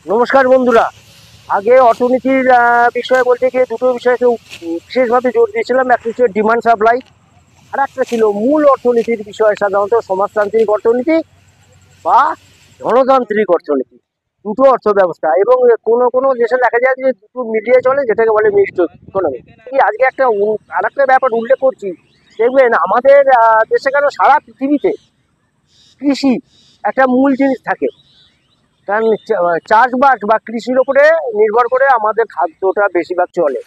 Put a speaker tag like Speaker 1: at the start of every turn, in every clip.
Speaker 1: নমস্কার বন্ধুরা। আগে অর্থনীতির বিষয়ে বলতে গিয়ে দুটো বিষয়কে বিশেষভাবে জোর দিয়েছিলাম। একটা হচ্ছে ডিমান্ড সাপ্লাই, আর একটা ছিল মূল অর্থনীতির বিষয়, সাধারণত সমাজতান্ত্রিক অর্থনীতি বা গণতান্ত্রিক অর্থনীতি, দুটো অর্থ ব্যবস্থা। এবং কোনো কোনো দেশে দেখা যায় যে দুটো মিলিয়ে চলে, যেটাকে বলে মিক্সড ইকোনমি। আজকে আর একটা ব্যাপার উল্লেখ করছি। দেখবেন আমাদের দেশে কেন সারা পৃথিবীতে কৃষি একটা মূল জিনিস থাকে। কারণ চাষবাস বা কৃষির উপরে নির্ভর করে আমাদের খাদ্যটা বেশিরভাগ চলে।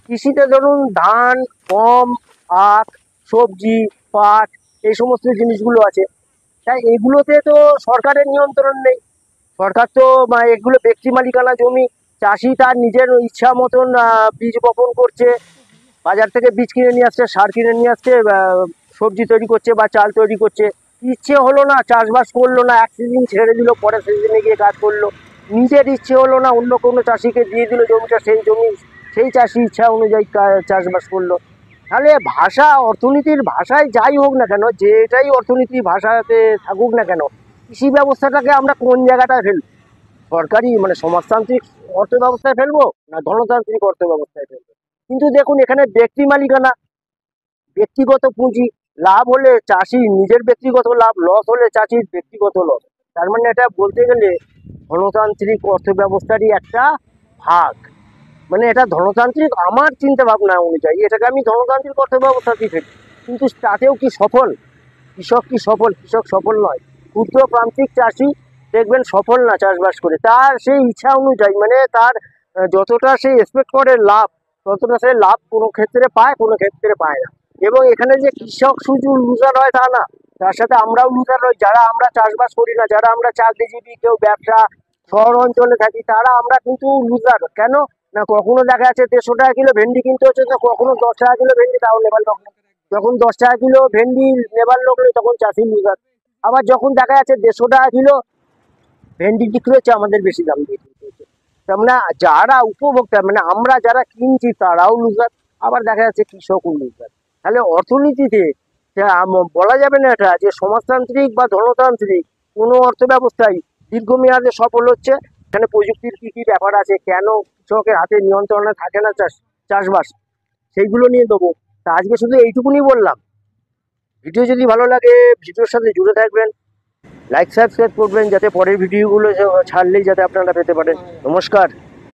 Speaker 1: কৃষিতে ধরুন ধান, গম, আখ, সবজি, পাট, এই সমস্ত জিনিসগুলো আছে। তাই এগুলোতে তো সরকারের নিয়ন্ত্রণ নেই। সরকার তো এগুলো ব্যক্তি মালিকানা জমি। চাষি তার নিজের ইচ্ছা মতন বীজ বপন করছে, বাজার থেকে বীজ কিনে নিয়ে আসছে, সার কিনে নিয়ে আসছে, সবজি তৈরি করছে বা চাল তৈরি করছে। ইচ্ছে হলো না চাষবাস করলো না, এক সিজন ছেড়ে দিল, পরের সিজনে গিয়ে কাজ করলো। নিজের ইচ্ছে হলো না, অন্য কোনো চাষিকে দিয়ে দিল জমিটা, সেই চাষি ইচ্ছা অনুযায়ী চাষবাস করলো। তাহলে ভাষা, অর্থনীতির ভাষায় যাই হোক না কেন, যেটাই অর্থনীতির ভাষাতে থাকুক না কেন, কৃষি ব্যবস্থাটাকে আমরা কোন জায়গাটায় ফেলবো? সরকারি সমাজতান্ত্রিক অর্থ ব্যবস্থায় ফেলবো না গণতান্ত্রিক অর্থ ব্যবস্থায় ফেলবো? কিন্তু দেখুন, এখানে ব্যক্তি মালিকানা, ব্যক্তিগত পুঁজি, লাভ হলে চাষি নিজের ব্যক্তিগত লাভ, লস হলে চাষির ব্যক্তিগত লস। তার মানে এটা বলতে গেলে গণতান্ত্রিক অর্থ ব্যবস্থারই একটা ভাগ। এটা ধনতান্ত্রিক, আমার চিন্তা ভাবনা অনুযায়ী এটাকে আমি ধনতান্ত্রিক অর্থ ব্যবস্থাতেই ফেলি। কিন্তু তাতেও কি সফল? কৃষক কি সফল? কৃষক সফল নয়। ক্ষুদ্র প্রান্তিক চাষি দেখবেন সফল না চাষবাস করে। তার সেই ইচ্ছা অনুযায়ী, তার যতটা সে এক্সপেক্ট করে লাভ, ততটা সে লাভ কোনো ক্ষেত্রে পায়, কোনো ক্ষেত্রে পায় না। এবং এখানে যে কৃষক শুধু লুজার হয় তা না, তার সাথে আমরাও লুজার হই। যারা আমরা চাষবাস করি না, যারা আমরা চাকরিজীবী, কেউ ব্যবসা শহর অঞ্চলে থাকি, তারা আমরা কিন্তু লুজার। কেন না, কখনো দেখা যাচ্ছে 150 টাকা কিলো ভেন্ডি কিনতে হচ্ছে, তো কখনো 10 টাকা কিলো ভেন্ডি তাও নেবার লোক নেই। যখন 10 টাকা কিলো ভেন্ডি নেবার লোক নেই, তখন চাষি লুজার। আবার যখন দেখা যাচ্ছে 150 টাকা কিলো ভেন্ডি বিক্রি হচ্ছে, আমাদের বেশি দাম দিয়ে কিনতে হচ্ছে। তার যারা উপভোক্তা, আমরা যারা কিনছি, তারাও লুজার। আবার দেখা যাচ্ছে কৃষকও লুজার। তাহলে অর্থনীতিতে বলা যাবে না এটা যে সমাজতান্ত্রিক বা ধনতান্ত্রিক কোনো অর্থ ব্যবস্থায় দীর্ঘমেয়াদে সফল হচ্ছে। এখানে প্রযুক্তির কি কি ব্যাপার আছে, কেন কৃষকের হাতে নিয়ন্ত্রণে থাকে না চাষবাস, সেইগুলো নিয়ে দেবো। তা আজকে শুধু এইটুকুনি বললাম। ভিডিও যদি ভালো লাগে, ভিডিওর সাথে জুড়ে থাকবেন, লাইক সাবস্ক্রাইব করবেন, যাতে পরের ভিডিওগুলো ছাড়লেই যাতে আপনারা পেতে পারেন। নমস্কার।